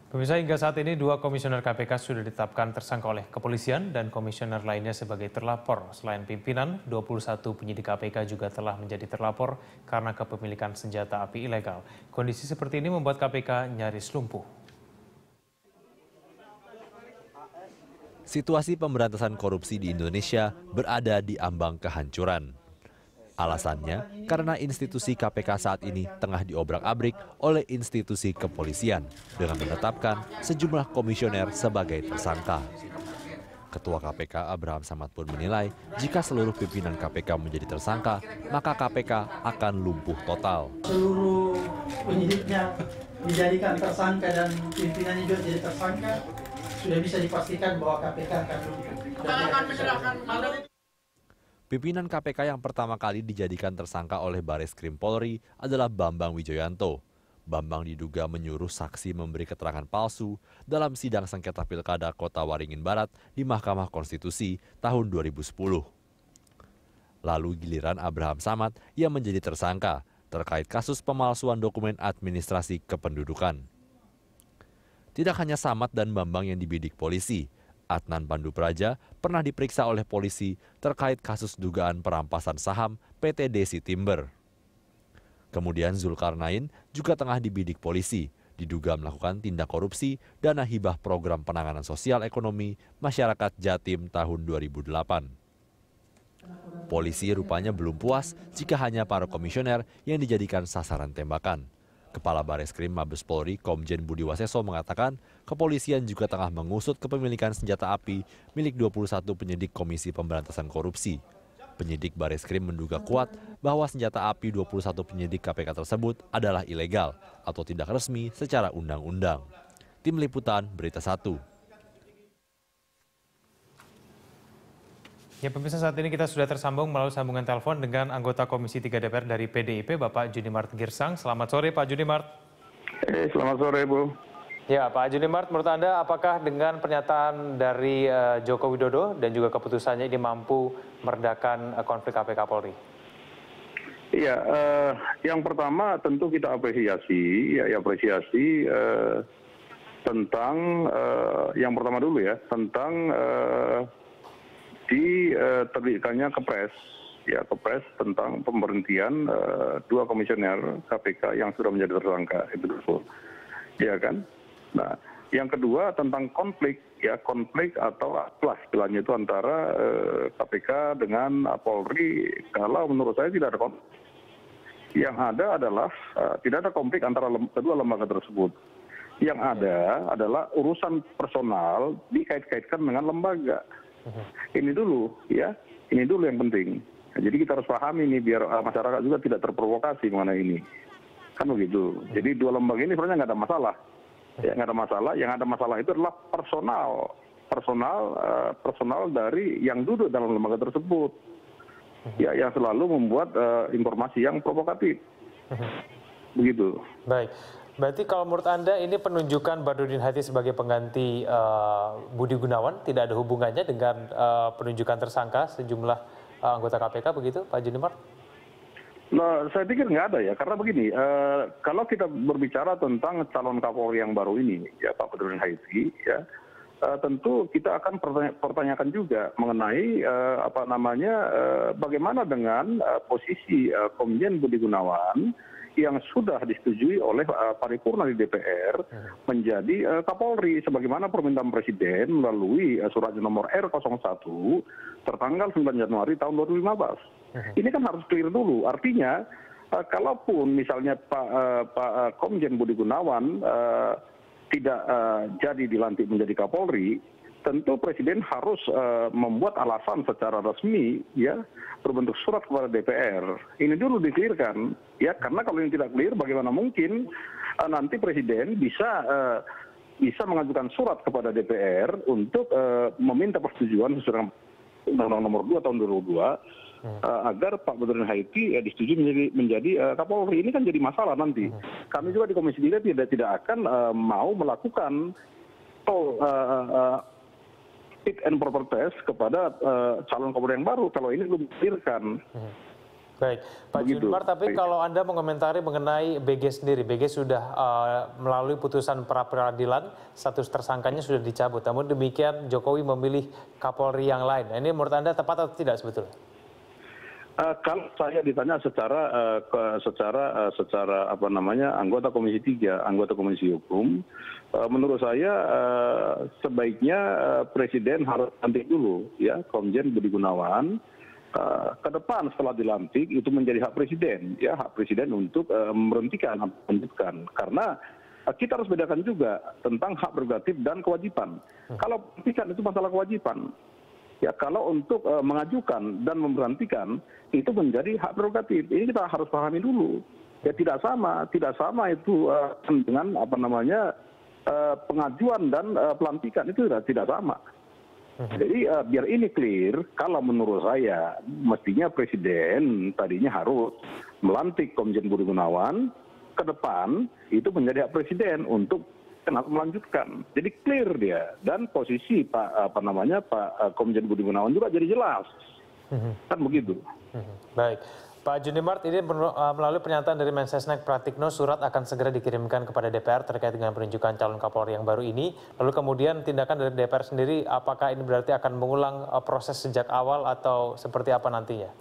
Pemirsa, hingga saat ini 2 komisioner KPK sudah ditetapkan tersangka oleh kepolisian dan komisioner lainnya sebagai terlapor. Selain pimpinan, 21 penyidik KPK juga telah menjadi terlapor karena kepemilikan senjata api ilegal. Kondisi seperti ini membuat KPK nyaris lumpuh. Situasi pemberantasan korupsi di Indonesia berada di ambang kehancuran. Alasannya karena institusi KPK saat ini tengah diobrak-abrik oleh institusi kepolisian dengan menetapkan sejumlah komisioner sebagai tersangka. Ketua KPK Abraham Samad pun menilai jika seluruh pimpinan KPK menjadi tersangka, maka KPK akan lumpuh total. Seluruh penyidiknya dijadikan tersangka dan pimpinannya juga jadi tersangka, sudah bisa dipastikan bahwa KPK akan lumpuh. Pimpinan KPK yang pertama kali dijadikan tersangka oleh Bareskrim Polri adalah Bambang Wijoyanto. Bambang diduga menyuruh saksi memberi keterangan palsu dalam sidang sengketa Pilkada Kota Waringin Barat di Mahkamah Konstitusi tahun 2010. Lalu giliran Abraham Samad yang menjadi tersangka terkait kasus pemalsuan dokumen administrasi kependudukan. Tidak hanya Samad dan Bambang yang dibidik polisi, Adnan Pandupraja pernah diperiksa oleh polisi terkait kasus dugaan perampasan saham PT Desi Timber. Kemudian Zulkarnain juga tengah dibidik polisi, diduga melakukan tindak korupsi dana hibah program penanganan sosial ekonomi masyarakat Jatim tahun 2008. Polisi rupanya belum puas jika hanya para komisioner yang dijadikan sasaran tembakan. Kepala Bareskrim Mabes Polri Komjen Budi Waseso mengatakan kepolisian juga tengah mengusut kepemilikan senjata api milik 21 penyidik Komisi Pemberantasan Korupsi. Penyidik Bareskrim menduga kuat bahwa senjata api 21 penyidik KPK tersebut adalah ilegal atau tidak resmi secara undang-undang. Tim Liputan Berita 1. Ya, pemirsa, saat ini kita sudah tersambung melalui sambungan telepon dengan anggota Komisi 3 DPR dari PDIP, Bapak Junimart Girsang. Selamat sore, Pak Junimart. Selamat sore, Bu. Ya, Pak Junimart, menurut Anda apakah dengan pernyataan dari Joko Widodo dan juga keputusannya ini mampu meredakan konflik KPK Polri? Iya, yang pertama tentu kita apresiasi, tentang yang pertama dulu ya, tentang diterbitkannya Kepres tentang pemberhentian 2 komisioner KPK yang sudah menjadi tersangka, itu betul, ya kan? Nah, yang kedua tentang konflik atau istilahnya itu antara KPK dengan Polri. Kalau menurut saya tidak ada konflik. Yang ada adalah tidak ada konflik antara kedua lembaga tersebut. Yang ada adalah urusan personal dikait-kaitkan dengan lembaga. Ini dulu yang penting. Jadi kita harus pahami ini biar masyarakat juga tidak terprovokasi mengenai ini. Kan begitu. Jadi 2 lembaga ini sebenarnya nggak ada masalah. Ya, nggak ada masalah. Yang ada masalah itu adalah personal dari yang duduk dalam lembaga tersebut. Ya, yang selalu membuat informasi yang provokatif. Begitu. Baik. Berarti kalau menurut Anda ini penunjukan Badrodin Haiti sebagai pengganti Budi Gunawan tidak ada hubungannya dengan penunjukan tersangka sejumlah anggota KPK begitu, Pak Junimart? Nah, saya pikir nggak ada ya, karena begini, kalau kita berbicara tentang calon Kapolri yang baru ini, ya Pak Badrodin Haiti, ya tentu kita akan pertanyakan juga mengenai bagaimana dengan posisi Komjen Budi Gunawan yang sudah disetujui oleh paripurna di DPR menjadi Kapolri sebagaimana permintaan Presiden melalui surat nomor R01 tertanggal 9 Januari tahun 2015. Ini kan harus clear dulu. Artinya kalaupun misalnya Pak Komjen Budi Gunawan tidak jadi dilantik menjadi Kapolri, tentu Presiden harus membuat alasan secara resmi, ya, berbentuk surat kepada DPR. Ini dulu dikelirkan, ya, karena kalau ini tidak clear, bagaimana mungkin nanti Presiden bisa mengajukan surat kepada DPR untuk meminta persetujuan sesuai dengan Undang-Undang Nomor 2 Tahun 2002 agar Pak Badrodin Haiti disetujui menjadi Kapolri. Ini kan jadi masalah nanti. Kami juga di Komisi 3 tidak akan mau melakukan fit and proper test kepada calon Kapolri yang baru kalau ini belum dikelirkan. Baik, Pak Junimart, tapi kalau Anda mengomentari mengenai BG sendiri, BG sudah melalui putusan pra-peradilan, status tersangkanya sudah dicabut. Namun demikian Jokowi memilih Kapolri yang lain. Nah, ini menurut Anda tepat atau tidak sebetulnya? Kalau saya ditanya secara apa namanya anggota Komisi 3, anggota Komisi Hukum, menurut saya sebaiknya Presiden harus lantik dulu ya Komjen Budi Gunawan. Ke depan setelah dilantik itu menjadi hak presiden, ya hak presiden untuk memberhentikan, melanjutkan. Karena kita harus bedakan juga tentang hak prerogatif dan kewajiban. Kalau pelantikan itu masalah kewajiban, ya kalau untuk mengajukan dan memberhentikan itu menjadi hak prerogatif. Ini kita harus pahami dulu. Ya tidak sama itu dengan apa namanya pengajuan dan pelantikan itu tidak sama. Jadi biar ini clear, kalau menurut saya mestinya Presiden tadinya harus melantik Komjen Budi Gunawan, ke depan itu menjadi hak Presiden untuk melanjutkan. Jadi clear dia dan posisi Pak Komjen Budi Gunawan juga jadi jelas, kan begitu. Baik. Pak Junimart, ini melalui pernyataan dari Mensesnek Pratikno, surat akan segera dikirimkan kepada DPR terkait dengan penunjukan calon Kapolri yang baru ini. Lalu kemudian tindakan dari DPR sendiri, apakah ini berarti akan mengulang proses sejak awal atau seperti apa nantinya?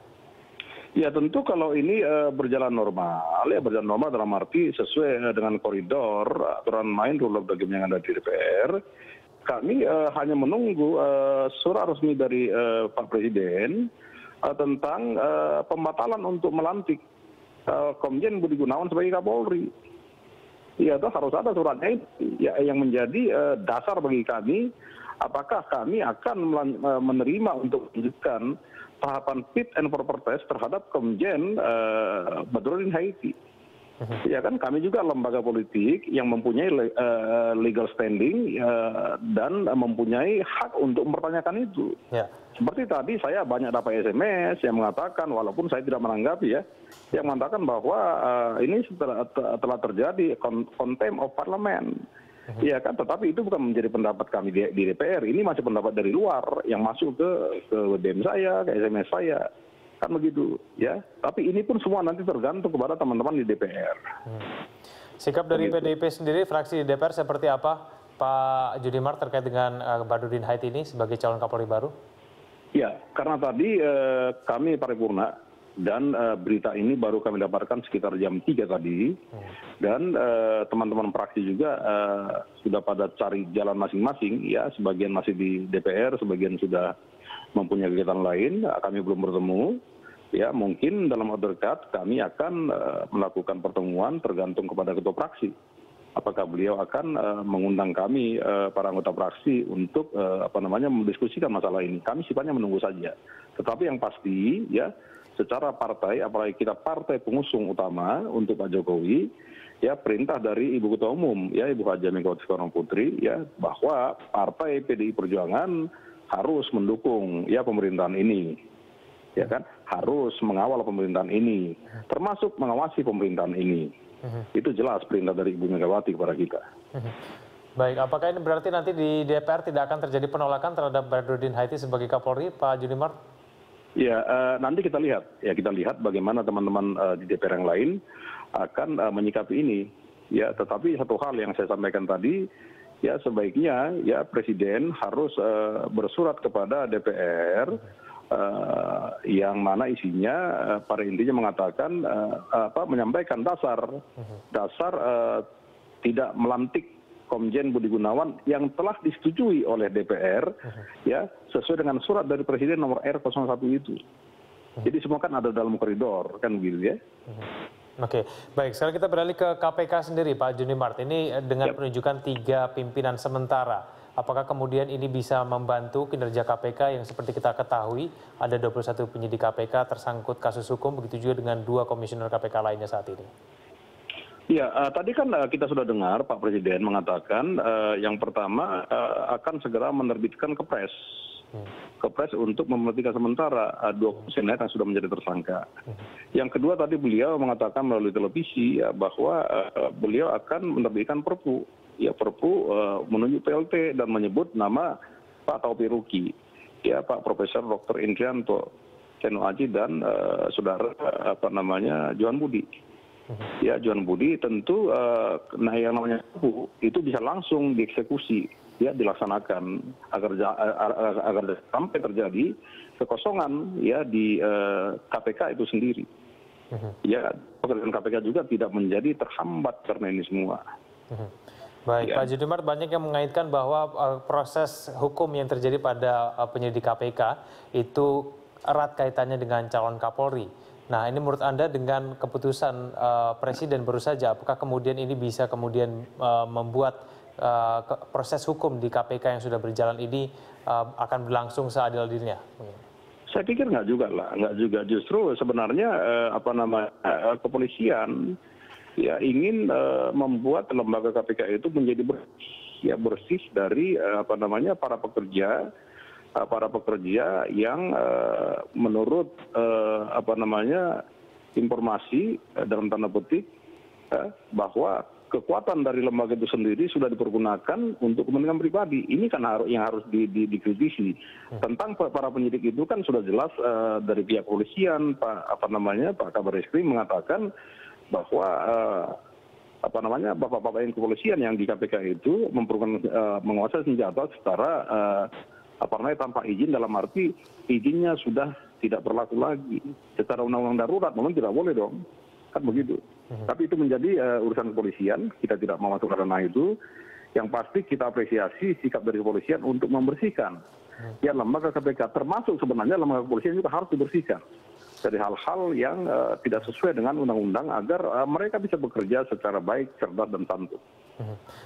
Ya tentu kalau ini berjalan normal, ya berjalan normal dalam arti sesuai dengan koridor aturan main rule of the game yang ada di DPR. Kami hanya menunggu surat resmi dari Pak Presiden tentang pembatalan untuk melantik Komjen Budi Gunawan sebagai Kapolri. Ya, itu harus ada suratnya itu, ya, yang menjadi dasar bagi kami. Apakah kami akan menerima untuk melanjutkan tahapan fit and proper test terhadap Komjen Badrodin Haiti? Ya kan, kami juga lembaga politik yang mempunyai legal standing dan mempunyai hak untuk mempertanyakan itu. Ya. Seperti tadi saya banyak dapat SMS yang mengatakan, walaupun saya tidak menanggapi ya, yang mengatakan bahwa ini telah terjadi contempt of parliament. Iya kan, tetapi itu bukan menjadi pendapat kami di DPR. Ini masih pendapat dari luar yang masuk ke DM saya, ke SMS saya. Kan begitu ya. Tapi ini pun semua nanti tergantung kepada teman-teman di DPR. Sikap dari PDIP sendiri, fraksi di DPR seperti apa, Pak Junimart, terkait dengan Badrodin Haiti ini sebagai calon Kapolri baru? Ya, karena tadi kami paripurna dan berita ini baru kami dapatkan sekitar jam 3 tadi. Dan teman-teman fraksi juga sudah pada cari jalan masing-masing, ya, sebagian masih di DPR, sebagian sudah mempunyai kegiatan lain, kami belum bertemu. Ya, mungkin dalam waktu dekat kami akan melakukan pertemuan tergantung kepada ketua fraksi. Apakah beliau akan mengundang kami para anggota fraksi untuk mendiskusikan masalah ini. Kami sifatnya menunggu saja. Tetapi yang pasti ya, secara partai, apalagi kita partai pengusung utama untuk Pak Jokowi, ya perintah dari Ibu Ketua Umum, ya Ibu Haja Megawati Soekarno Putri, ya bahwa Partai PDI Perjuangan harus mendukung ya pemerintahan ini, ya kan, harus mengawal pemerintahan ini, termasuk mengawasi pemerintahan ini. Itu jelas perintah dari Ibu Megawati kepada kita. Baik, apakah ini berarti nanti di DPR tidak akan terjadi penolakan terhadap Badrodin Haiti sebagai Kapolri, Pak Junimart? Ya, nanti kita lihat bagaimana teman-teman di DPR yang lain akan menyikapi ini. Ya, tetapi satu hal yang saya sampaikan tadi, ya sebaiknya ya Presiden harus bersurat kepada DPR yang mana isinya pada intinya mengatakan menyampaikan dasar tidak melantik Komjen Budi Gunawan yang telah disetujui oleh DPR ya sesuai dengan surat dari Presiden nomor R01 itu. Jadi semua kan ada dalam koridor kan begitu ya. Oke, baik. Sekarang kita beralih ke KPK sendiri, Pak Junimart. Ini dengan penunjukan 3 pimpinan sementara, apakah kemudian ini bisa membantu kinerja KPK yang seperti kita ketahui ada 21 penyidik KPK tersangkut kasus hukum, begitu juga dengan 2 komisioner KPK lainnya saat ini? Ya, tadi kan kita sudah dengar Pak Presiden mengatakan yang pertama akan segera menerbitkan Kepres untuk memberhentikan sementara 2 komisioner yang sudah menjadi tersangka. Yang kedua tadi beliau mengatakan melalui televisi ya, bahwa beliau akan menerbitkan Perpu, ya Perpu menunjuk PLT dan menyebut nama Pak Taufiq Ruki, ya Pak Profesor Dr. Indrianto. Seno Aji dan saudara Johan Budi. Ya, Johan Budi tentu yang namanya itu bisa langsung dieksekusi, ya, dilaksanakan agar sampai terjadi kekosongan ya di KPK itu sendiri. Ya, pekerjaan KPK juga tidak menjadi terhambat karena ini semua. Baik, ya. Pak Judimart, banyak yang mengaitkan bahwa proses hukum yang terjadi pada penyidik KPK itu erat kaitannya dengan calon Kapolri. Nah, ini menurut Anda dengan keputusan Presiden baru saja, apakah kemudian ini bisa kemudian membuat proses hukum di KPK yang sudah berjalan ini akan berlangsung seadil-adilnya? Saya pikir nggak juga lah, nggak juga. Justru sebenarnya kepolisian ya ingin membuat lembaga KPK itu menjadi bersih dari para pekerja yang menurut informasi dalam tanda petik bahwa kekuatan dari lembaga itu sendiri sudah dipergunakan untuk kepentingan pribadi. Ini kan yang harus dikritisi. Tentang para penyidik itu kan sudah jelas dari pihak kepolisian, Pak Kabar Eskrim mengatakan bahwa bapak-bapak yang kepolisian yang di KPK itu menguasai senjata secara tanpa izin, dalam arti izinnya sudah tidak berlaku lagi. Secara undang-undang darurat memang tidak boleh dong, kan begitu. Tapi itu menjadi urusan kepolisian, kita tidak mau masuk ke ranah itu. Yang pasti kita apresiasi sikap dari kepolisian untuk membersihkan. Ya, lembaga KPK termasuk sebenarnya lembaga kepolisian juga harus dibersihkan dari hal-hal yang tidak sesuai dengan undang-undang agar mereka bisa bekerja secara baik, cerdas, dan santun.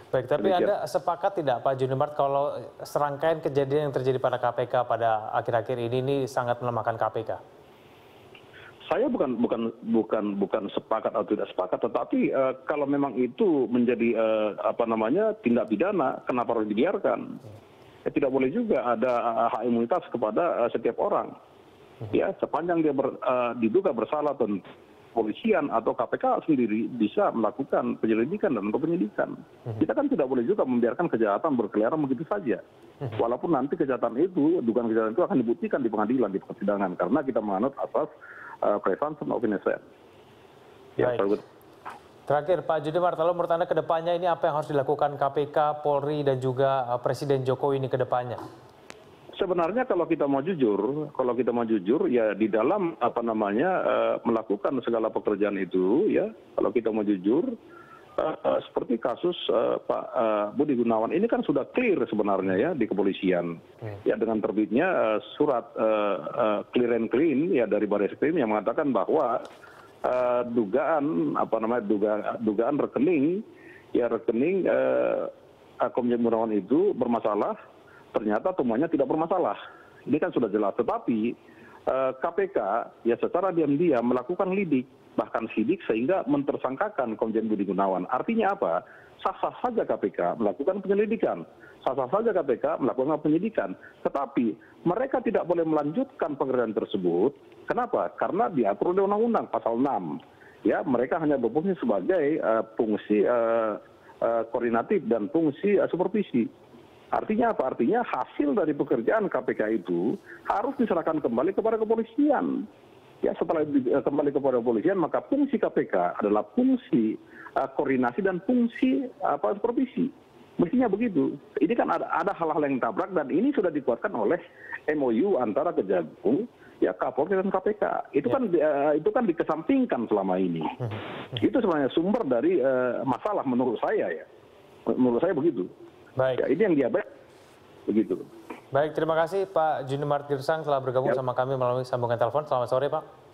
Baik, tapi Anda sepakat tidak Pak Judimart kalau serangkaian kejadian yang terjadi pada KPK pada akhir-akhir ini sangat melemahkan KPK? Saya bukan sepakat atau tidak sepakat, tetapi kalau memang itu menjadi tindak pidana, kenapa harus dibiarkan? Ya, tidak boleh juga ada hak imunitas kepada setiap orang. Ya, sepanjang dia diduga bersalah, tentu polisian atau KPK sendiri bisa melakukan penyelidikan dan penyidikan. Kita kan tidak boleh juga membiarkan kejahatan berkeliaran begitu saja. Walaupun nanti kejahatan itu, dugaan kejahatan itu akan dibuktikan di pengadilan, di persidangan, karena kita menganut asas presumption of innocence. Ya, terakhir Pak Judimart, lalu menurut Anda ke depannya ini apa yang harus dilakukan KPK, Polri, dan juga Presiden Jokowi ini ke depannya? Sebenarnya kalau kita mau jujur ya di dalam melakukan segala pekerjaan itu ya, kalau kita mau jujur seperti kasus Pak Budi Gunawan ini kan sudah clear sebenarnya ya di kepolisian. Ya, dengan terbitnya surat clear and clean ya dari Barreskrim yang mengatakan bahwa dugaan rekening Komjen Gunawan itu bermasalah. Ternyata temuannya tidak bermasalah. Ini kan sudah jelas. Tetapi KPK ya secara diam-diam melakukan lidik, bahkan sidik sehingga mentersangkakan Komjen Budi Gunawan. Artinya apa? Sah-sah saja KPK melakukan penyelidikan. Sah-sah saja KPK melakukan penyidikan. Tetapi mereka tidak boleh melanjutkan pekerjaan tersebut. Kenapa? Karena diatur oleh Undang-Undang Pasal 6. Ya, mereka hanya berfungsi sebagai fungsi koordinatif dan fungsi supervisi. Artinya apa? Artinya hasil dari pekerjaan KPK itu harus diserahkan kembali kepada kepolisian. Ya, setelah kembali kepada kepolisian, maka fungsi KPK adalah fungsi koordinasi dan fungsi supervisi. Mestinya begitu. Ini kan ada hal-hal yang tabrak dan ini sudah dikuatkan oleh MOU antara Kejagung, ya Kapolri dan KPK. Itu kan dikesampingkan selama ini. Itu sebenarnya sumber dari masalah menurut saya ya. Menurut saya begitu. Baik. Ya, ini yang diabaikan begitu. Baik, terima kasih Pak Judimart Girsang telah bergabung sama kami melalui sambungan telepon. Selamat sore Pak.